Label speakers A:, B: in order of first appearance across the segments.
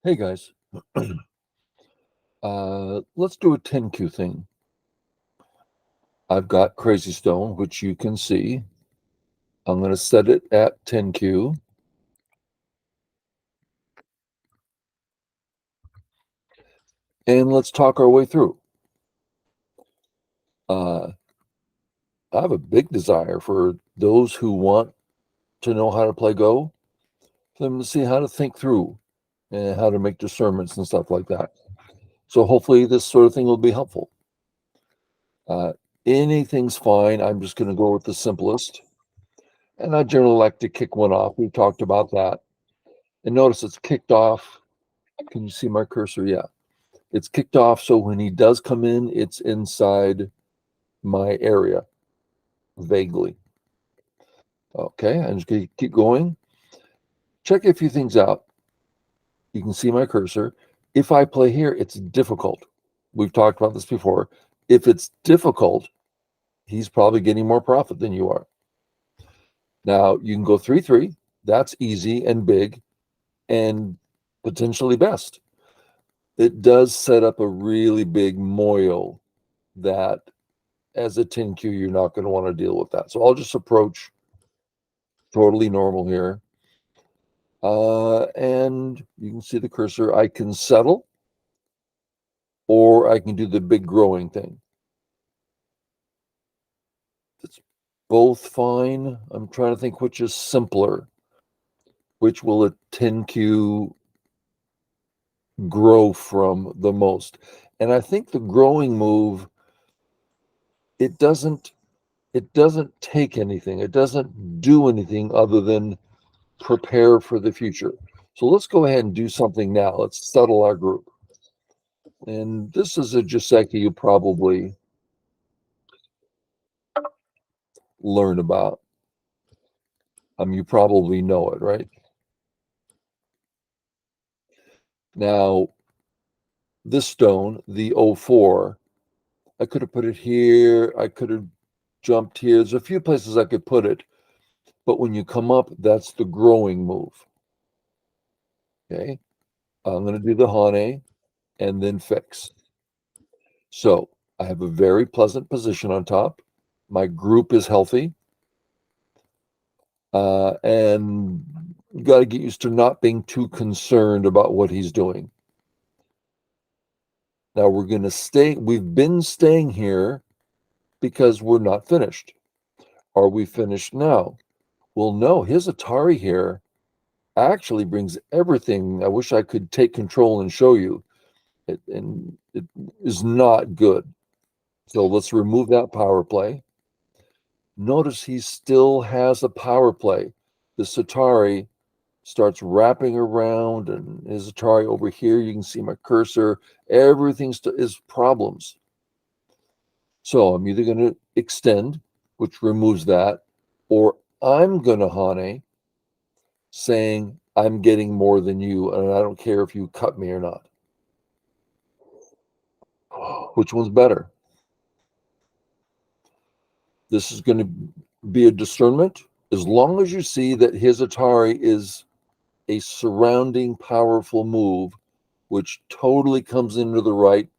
A: Hey guys, let's do a 10Q thing. I've got CrazyStone, which you can see. I'm going to set it at 10Q. And let's talk our way through. I have a big desire for those who want to know how to play Go, for them to see how to think through and how to make discernments and stuff like that. So hopefully this sort of thing will be helpful. Anything's fine. I'm just going to go with the simplest. And I generally like to kick one off. We've talked about that. And notice it's kicked off. Can you see my cursor? Yeah. It's kicked off, so when he does come in, it's inside my area, vaguely. Okay, I'm just going to keep going. Check a few things out. You can see my cursor. If I play here, it's difficult. We've talked about this before. If it's difficult, he's probably getting more profit than you are. Now, you can go 3-3. That's easy and big and potentially best. It does set up a really big moil that as a 10Q, you're not going to want to deal with that. So I'll just approach totally normal here. And you can see the cursor. I can settle, or I can do the big growing thing. It's both fine. I'm trying to think which is simpler. Which will a 10Q grow from the most? And I think the growing move, it doesn't take anything. It doesn't do anything other than prepare for the future. So let's go ahead and do something now. Let's settle our group. And this is a Joseki you probably learn about. You probably know it, right? Now, this stone, the 04, I could have put it here. I could have jumped here. There's a few places I could put it. But when you come up, that's the growing move. Okay. I'm going to do the Hane and then fix. So I have a very pleasant position on top. My group is healthy. And you got to get used to not being too concerned about what he's doing. Now we're going to stay. We've been staying here because we're not finished. Are we finished now? Well, no, his Atari here actually brings everything. I wish I could take control and show you. And it is not good. So let's remove that power play. Notice he still has a power play. The Atari starts wrapping around, and his Atari over here, you can see my cursor. Everything is problems. So I'm either going to extend, which removes that, or I'm going to Hane, saying I'm getting more than you, and I don't care if you cut me or not. Which one's better? This is going to be a discernment. As long as you see that his Atari is a surrounding powerful move, which totally comes into the right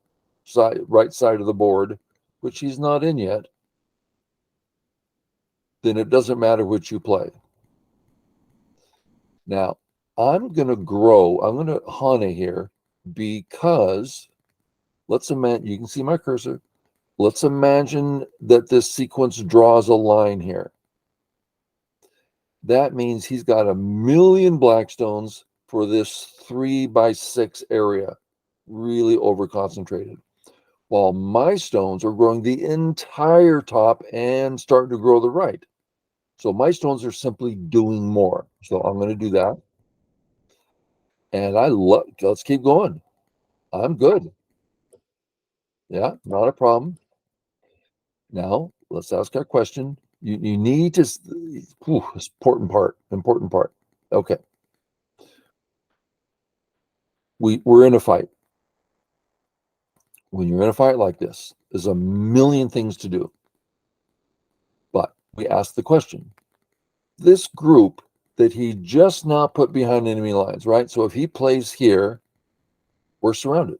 A: side of the board, which he's not in yet, then it doesn't matter which you play. Now, I'm going to grow. I'm going to Hane here because let's imagine, you can see my cursor. Let's imagine that this sequence draws a line here. That means he's got 1,000,000 blackstones for this 3x6 area, really over concentrated. While my stones are growing the entire top and starting to grow the right. So my stones are simply doing more. So I'm going to do that. And let's keep going. I'm good. Yeah, not a problem. Now, let's ask our question. You need to, important part. Okay. We're in a fight. When you're in a fight like this, there's 1,000,000 things to do. But we ask the question, this group that he just now put behind enemy lines, right? So if he plays here, We're surrounded.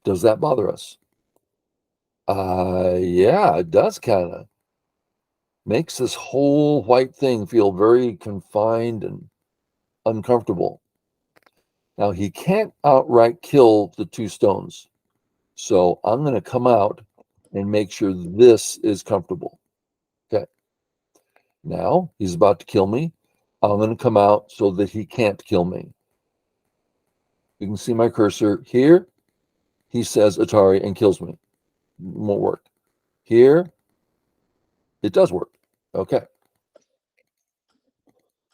A: Does that bother us? Yeah, it does kind of. Makes this whole white thing feel very confined and uncomfortable. Now, he can't outright kill the 2 stones. So I'm going to come out and make sure this is comfortable. Okay. Now he's about to kill me. I'm going to come out so that he can't kill me. You can see my cursor here. He says Atari and kills me. It won't work. Here, it does work. Okay.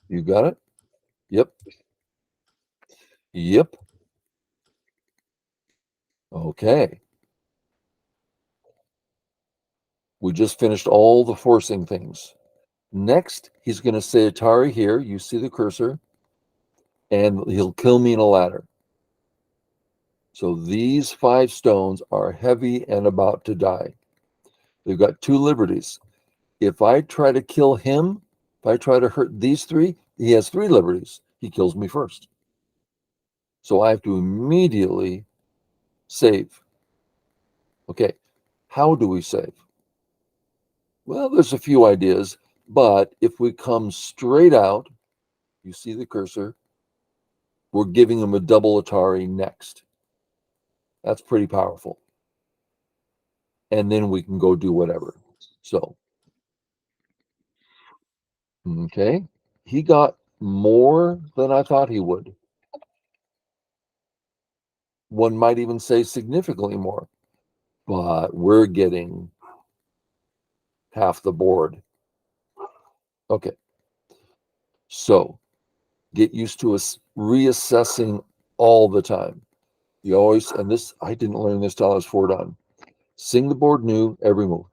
A: You got it? Yep. Yep. Okay. We just finished all the forcing things. Next, he's going to say Atari here. You see the cursor. And he'll kill me in a ladder. So these 5 stones are heavy and about to die. They've got 2 liberties. If I try to kill him, if I try to hurt these 3, he has 3 liberties. He kills me first. So I have to immediately save. Okay, how do we save? Well, there's a few ideas, but if we come straight out, you see the cursor, we're giving him a double Atari next. That's pretty powerful. And then we can go do whatever. So, okay, he got more than I thought he would. One might even say significantly more, but we're getting half the board. Okay, so get used to us reassessing all the time. You always, and this, I didn't learn this till I was 4 done. Sing the board new every move.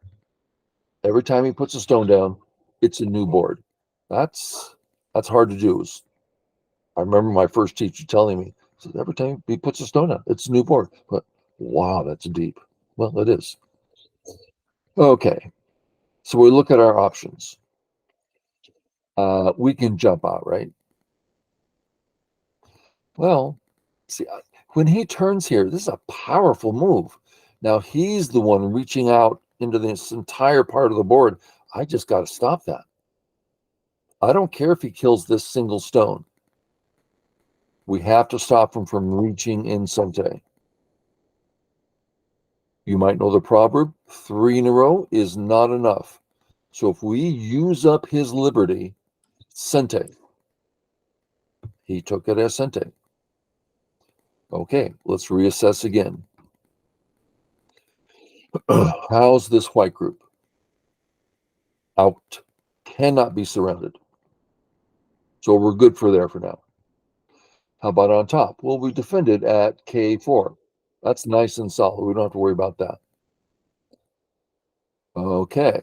A: Every time he puts a stone down, it's a new board. That's hard to do. I remember my first teacher telling me, says, every time he puts a stone down, it's a new board. But wow, that's deep. Well, it is. Okay, so we look at our options. We can jump out, right? Well, see, when he turns here, this is a powerful move. Now he's the one reaching out into this entire part of the board. I just got to stop that. I don't care if he kills this single stone. We have to stop him from reaching in Sente. You might know the proverb, 3 in a row is not enough. So if we use up his liberty, Sente. He took it as Sente. Okay, let's reassess again. How's this white group? Out. Cannot be surrounded. So we're good for there for now. How about on top? Well, we defended at K4. That's nice and solid. We don't have to worry about that. Okay.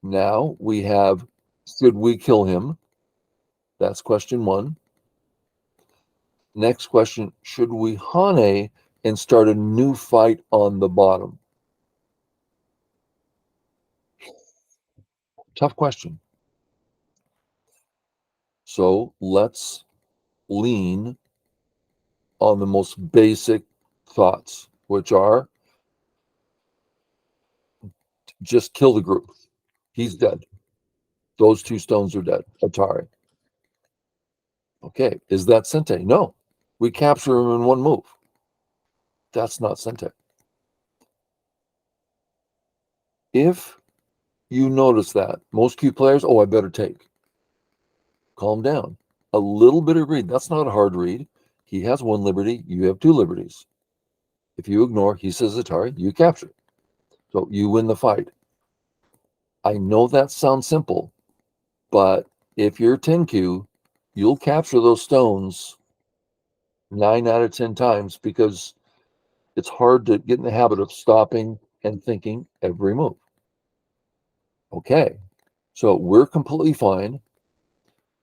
A: Now we have, should we kill him? That's question 1. Next question, should we Hane and start a new fight on the bottom? Tough question. So let's lean on the most basic thoughts, which are just kill the group. He's dead. Those 2 stones are dead. Atari. Okay, is that Sente? No. We capture him in 1 move. That's not Sente. If you notice that, most Q players, I better take. Calm down. A little bit of read. That's not a hard read. He has 1 liberty. You have 2 liberties. If you ignore, he says Atari, you capture. So you win the fight. I know that sounds simple, but if you're 10Q, you'll capture those stones 9 out of 10 times because it's hard to get in the habit of stopping and thinking every move. Okay, so we're completely fine.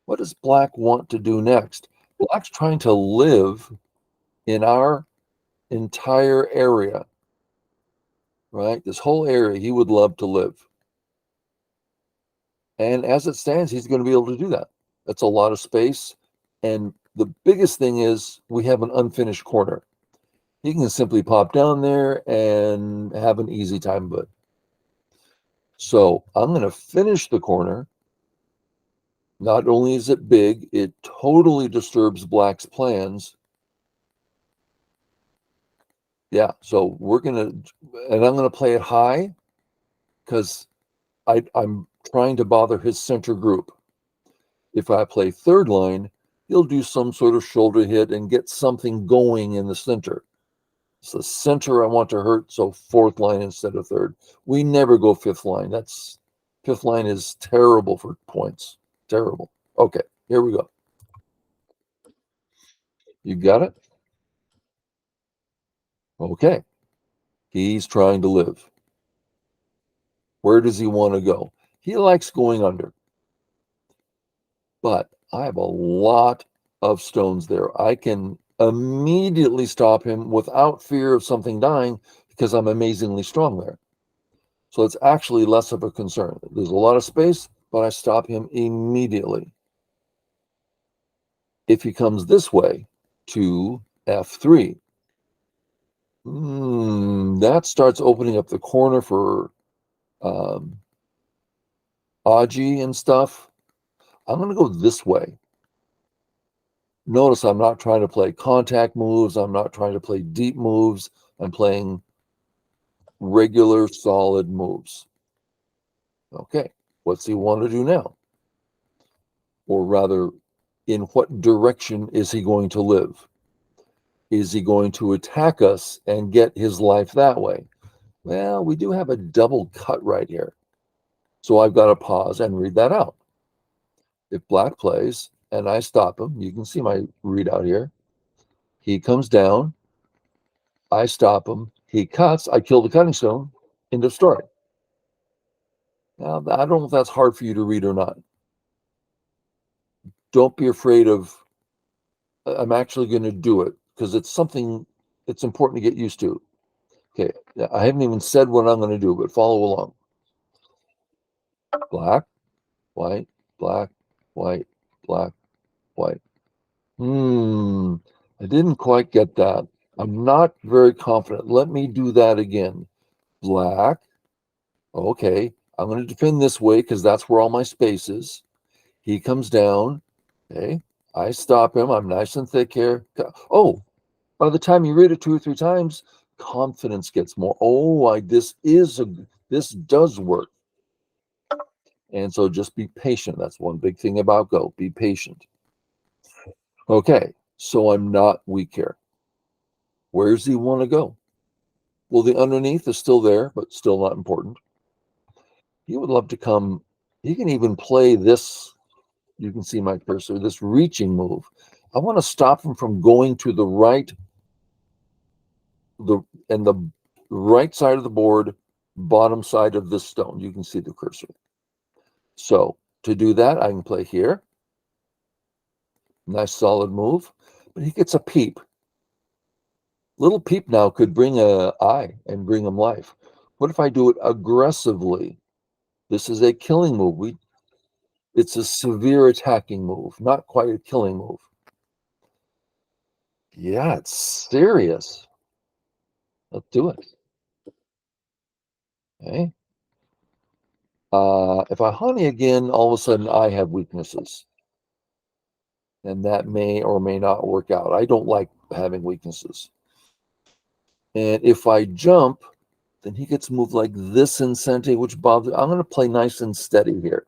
A: What does Black want to do next? Black's trying to live in our entire area, right? This whole area he would love to live. And as it stands, he's going to be able to do that. That's a lot of space. And The biggest thing is we have an unfinished corner. He can simply pop down there and have an easy time of it. So I'm going to finish the corner. Not only is it big, it totally disturbs black's plans. Yeah, so we're going to, and I'm going to play it high because I'm trying to bother his center group. If I play third line, he'll do some sort of shoulder hit and get something going in the center. It's the center I want to hurt, so fourth line instead of third. We never go fifth line. Fifth line is terrible for points. Terrible. Okay, here we go. You got it? Okay. He's trying to live. Where does he want to go? He likes going under. But I have a lot of stones there. I can immediately stop him without fear of something dying because I'm amazingly strong there. So it's actually less of a concern. There's a lot of space, but I stop him immediately. If he comes this way to F3, that starts opening up the corner for Aji and stuff. I'm going to go this way. Notice I'm not trying to play contact moves. I'm not trying to play deep moves. I'm playing regular, solid moves. Okay, what's he want to do now? Or rather, in what direction is he going to live? Is he going to attack us and get his life that way? Well, we do have a double cut right here. So I've got to pause and read that out. If black plays and I stop him, you can see my readout here. He comes down. I stop him. He cuts. I kill the cutting stone. End of story. Now, I don't know if that's hard for you to read or not. Don't be afraid of, I'm actually going to do it because it's something it's important to get used to. Okay, I haven't even said what I'm going to do, but follow along. Black, white, black, white, black, white. I didn't quite get that. I'm not very confident. Let me do that again. Black. Okay, I'm going to defend this way because that's where all my space is. He comes down. Okay, I stop him. I'm nice and thick here. Oh, by the time you read it 2 or 3 times, confidence gets more. Oh, this does work. And so just be patient. That's one big thing about Go. Be patient. Okay, so I'm not weak here. Where does he want to go? Well, the underneath is still there, but still not important. He would love to come. He can even play this. You can see my cursor, this reaching move. I want to stop him from going to the right, the right side of the board, bottom side of this stone. You can see the cursor. So to do that, I can play here. Nice solid move, but he gets a peep. Little peep now could bring an eye and bring him life. What if I do it aggressively? This is a killing move. It's a severe attacking move, not quite a killing move. Yeah, it's serious. Let's do it. Okay. If I honey again, all of a sudden I have weaknesses. And that may or may not work out. I don't like having weaknesses. And if I jump, then he gets moved like this in Sente, which bothers. I'm going to play nice and steady here.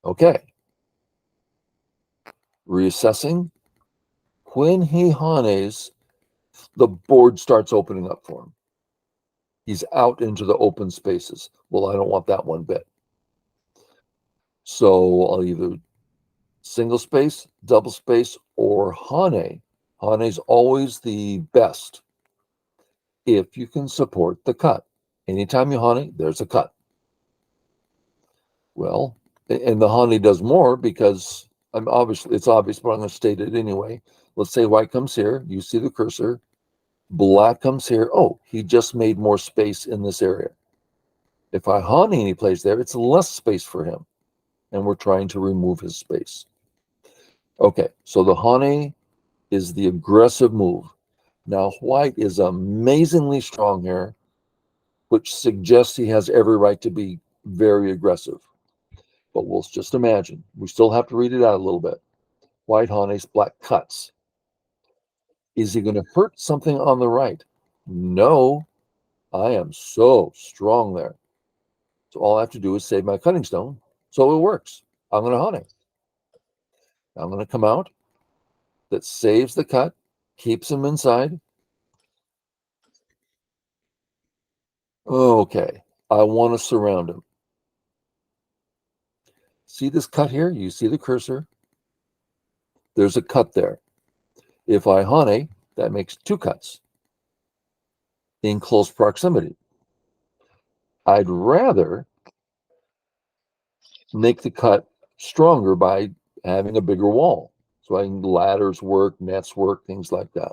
A: Okay. Reassessing. When he hanes, the board starts opening up for him. He's out into the open spaces. Well, I don't want that one bit. So I'll either single space, double space, or hane. Hane is always the best if you can support the cut. Anytime you hane, there's a cut. Well, and the hane does more because it's obvious, but I'm going to state it anyway. Let's say white comes here. You see the cursor. Black comes here. Oh, he just made more space in this area. If I hane and he plays there, it's less space for him. And we're trying to remove his space. Okay, so the honey is the aggressive move. Now, white is amazingly strong here, which suggests he has every right to be very aggressive. But we'll just imagine. We still have to read it out a little bit. White honeys, black cuts. Is he going to hurt something on the right? No, I am so strong there. So all I have to do is save my cutting stone. So it works. I'm going to honey. I'm going to come out. That saves the cut, keeps him inside. Okay, I want to surround him. See this cut here? You see the cursor? There's a cut there. If I honey, that makes two cuts in close proximity. I'd rather make the cut stronger by having a bigger wall. So I can ladders work, nets work, things like that.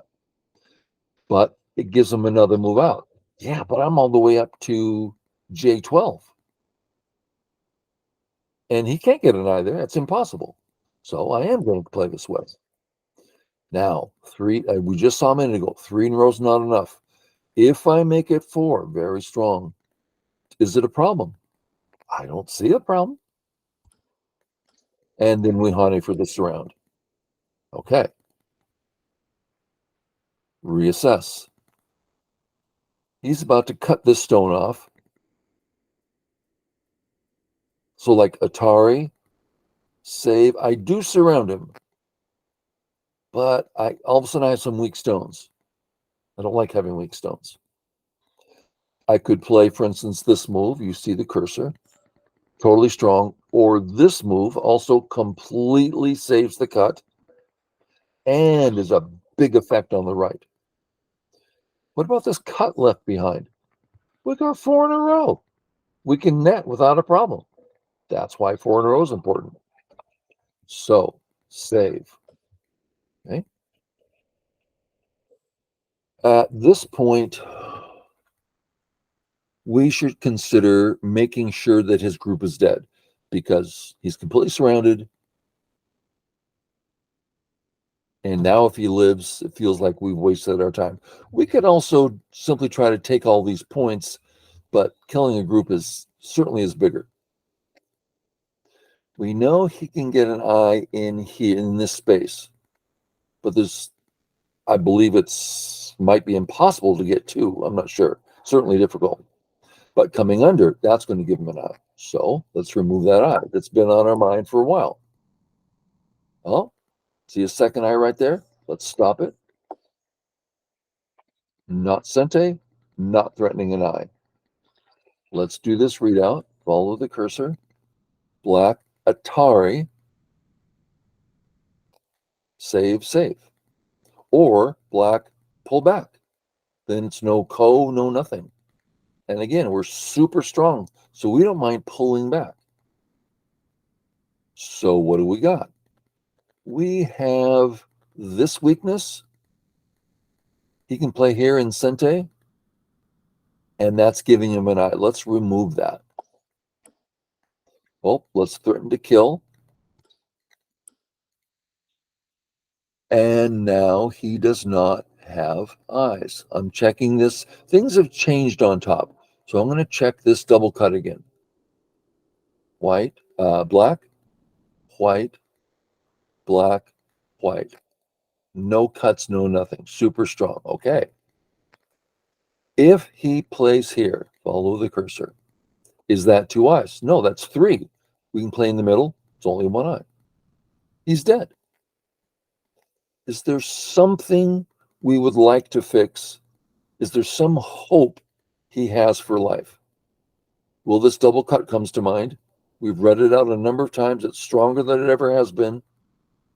A: But it gives them another move out. Yeah, but I'm all the way up to J12. And he can't get an eye there. That's impossible. So I am going to play this way. Now, three, we just saw a minute ago, 3 in a row is not enough. If I make it 4, very strong, is it a problem? I don't see a problem. And then we honey for the surround. Okay. Reassess. He's about to cut this stone off. So like Atari, save. I do surround him. But all of a sudden I have some weak stones. I don't like having weak stones. I could play, for instance, this move. You see the cursor. Totally strong. Or this move also completely saves the cut and is a big effect on the right. What about this cut left behind? We got 4 in a row. We can net without a problem. That's why 4 in a row is important. So save. Okay. At this point, we should consider making sure that his group is dead because he's completely surrounded. And now if he lives, it feels like we've wasted our time. We could also simply try to take all these points, but killing a group is certainly is bigger. We know he can get an eye in here in this space, but I believe it's might be impossible to get to. I'm not sure. Certainly difficult. But coming under, that's going to give him an eye. So let's remove that eye that's been on our mind for a while. Oh, see a second eye right there? Let's stop it. Not Sente, not threatening an eye. Let's do this readout. Follow the cursor. Black, Atari, save, save. Or black, pull back. Then it's no no nothing. And again, we're super strong, so we don't mind pulling back. So what do we got? We have this weakness. He can play here in Sente, and that's giving him an eye. Let's remove that. Well, let's threaten to kill. And now he does not have eyes. I'm checking this. Things have changed on top. So I'm going to check this double cut again. White, black, white, black, white. No cuts, no nothing. Super strong. Okay. If he plays here, follow the cursor. Is that 2 eyes? No, that's 3. We can play in the middle. It's only 1 eye. He's dead. Is there something we would like to fix? Is there some hope he has for life? Well, this double cut comes to mind. We've read it out a number of times. It's stronger than it ever has been.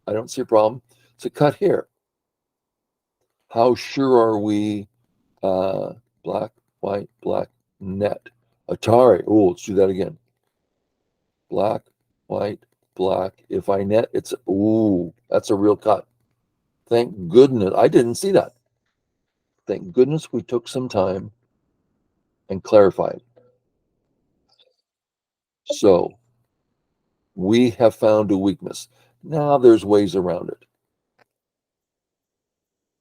A: I don't see a problem. It's a cut here. How sure are we? Black, white, black, net. Atari. Oh, let's do that again. Black, white, black. If I net, it's, ooh, that's a real cut. Thank goodness. I didn't see that. Thank goodness we took some time and clarified. So we have found a weakness. Now there's ways around it.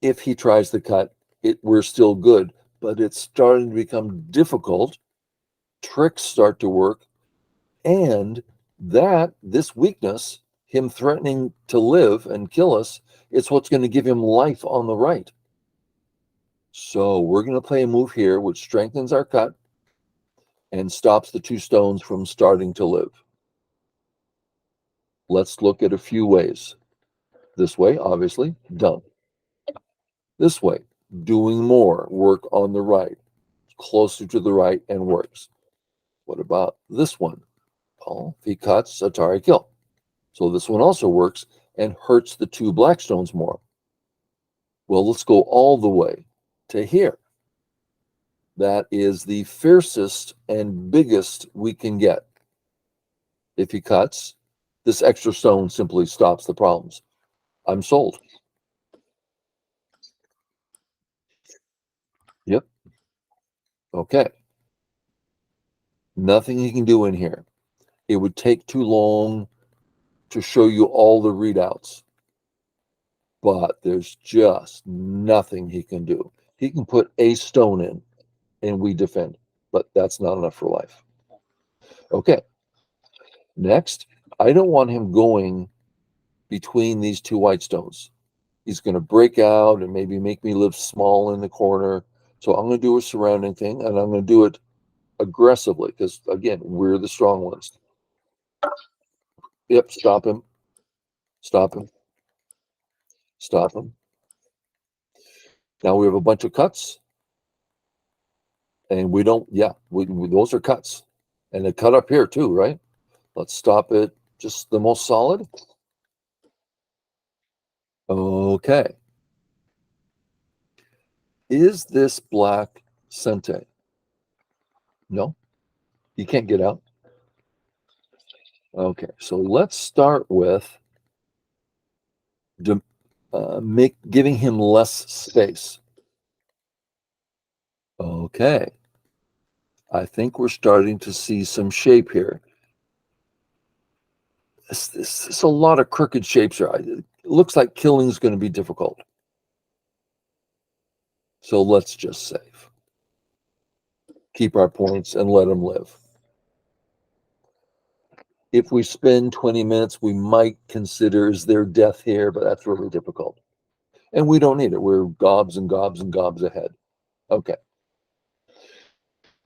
A: If he tries to cut, we're still good, but it's starting to become difficult. Tricks start to work, and this weakness, him threatening to live and kill us, it's what's going to give him life on the right. So we're going to play a move here which strengthens our cut and stops the 2 stones from starting to live. Let's look at a few ways. This way, obviously, done. This way, doing more work on the right, closer to the right, and works. What about this one? Well, if he cuts, Atari kill. So this one also works and hurts the 2 black stones more. Well, let's go all the way to here. That is the fiercest and biggest we can get. If he cuts, this extra stone simply stops the problems. I'm sold. Yep. Okay. Nothing he can do in here. It would take too long to show you all the readouts, but there's just nothing he can do. He can put a stone in and we defend, but that's not enough for life. Okay. Next, I don't want him going between these 2 white stones. He's going to break out and maybe make me live small in the corner. So I'm going to do a surrounding thing, and I'm going to do it aggressively because, again, we're the strong ones. Yep, stop him. Stop him. Stop him. Now we have a bunch of cuts, and we don't, yeah, those are cuts. And a cut up here too, right? Let's stop it. Just the most solid. Okay. Is this black Sente? No, you can't get out. Okay, so let's start with giving him less space. Okay, I think we're starting to see some shape here. This a lot of crooked shapes here. It looks like killing is going to be difficult. So let's just save. Keep our points and let him live. If we spend 20 minutes, we might consider is there death here, but that's really difficult. And we don't need it. We're gobs and gobs and gobs ahead. Okay.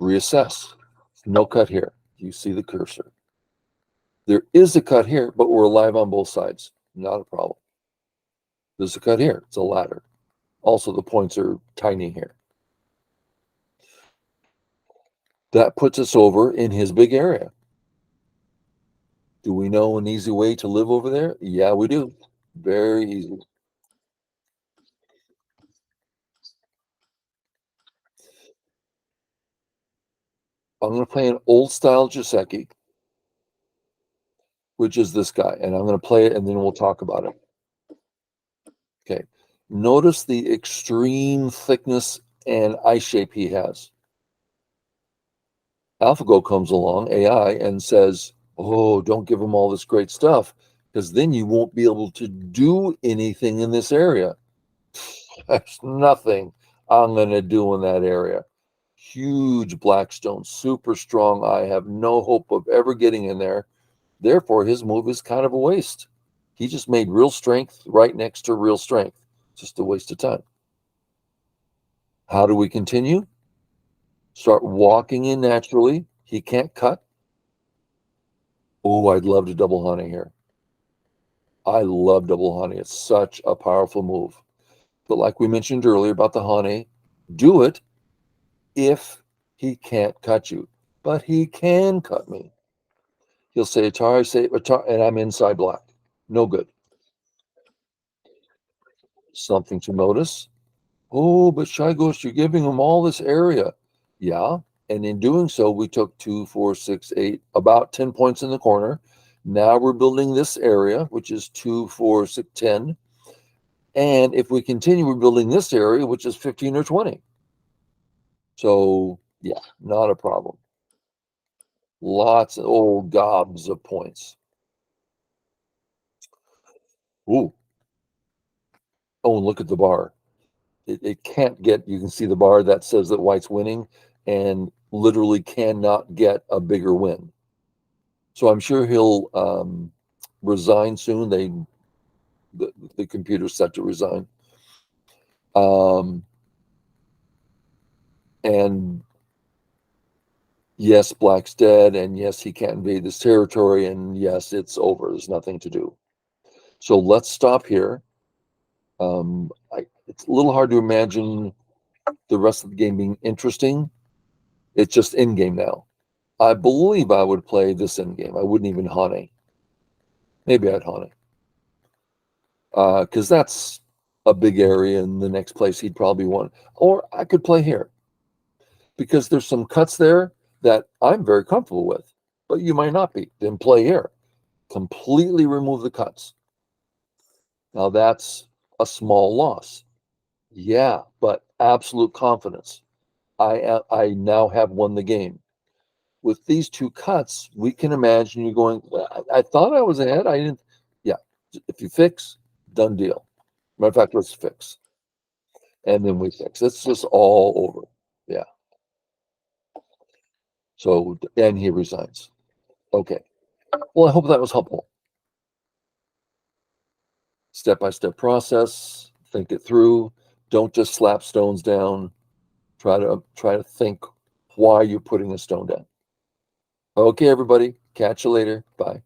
A: Reassess. No cut here. You see the cursor. There is a cut here, but we're alive on both sides. Not a problem. There's a cut here. It's a ladder. Also, the points are tiny here. That puts us over in his big area. Do we know an easy way to live over there? Yeah, we do. Very easy. I'm going to play an old style Joseki, which is this guy. And I'm going to play it and then we'll talk about it. Okay. Notice the extreme thickness and eye shape he has. AlphaGo comes along, AI, and says, oh, don't give him all this great stuff because then you won't be able to do anything in this area. There's nothing I'm going to do in that area. Huge Blackstone, super strong. I have no hope of ever getting in there. Therefore, his move is kind of a waste. He just made real strength right next to real strength. Just a waste of time. How do we continue? Start walking in naturally. He can't cut. Oh, I'd love to double honey here. I love double honey. It's such a powerful move. But like we mentioned earlier about the honey, do it if he can't cut you. But he can cut me. He'll say Atari, say Atari, and I'm inside black. No good. Something to notice. Oh, but Shygost, you're giving him all this area. Yeah. And in doing so, we took 2, 4, 6, 8, about 10 points in the corner. Now we're building this area, which is 2, 4, 6, 10. And if we continue, we're building this area, which is 15 or 20. So, yeah, not a problem. Lots of old gobs of points. Ooh. Oh, and look at the bar. It can't get, you can see the bar that says that white's winning, and literally cannot get a bigger win. So I'm sure he'll resign soon. The computer's set to resign. And yes, Black's dead, and yes, he can't invade this territory, and yes, it's over. There's nothing to do. So let's stop here. It's a little hard to imagine the rest of the game being interesting. It's just in game now. I believe I would play this in game. I wouldn't even Hane. Maybe I'd Hane. Because that's a big area, and the next place he'd probably want. Or I could play here. Because there's some cuts there that I'm very comfortable with, but you might not be. Then play here. Completely remove the cuts. Now that's a small loss. Yeah, but absolute confidence. I now have won the game. With these two cuts, we can imagine you going, well, I thought I was ahead. I didn't. Yeah. If you fix, done deal. Matter of fact, let's fix. And then we fix. It's just all over. Yeah. So, and he resigns. Okay. Well, I hope that was helpful. Step-by-step process, think it through. Don't just slap stones down. Try to think why you're putting a stone down. Okay, everybody. Catch you later. Bye.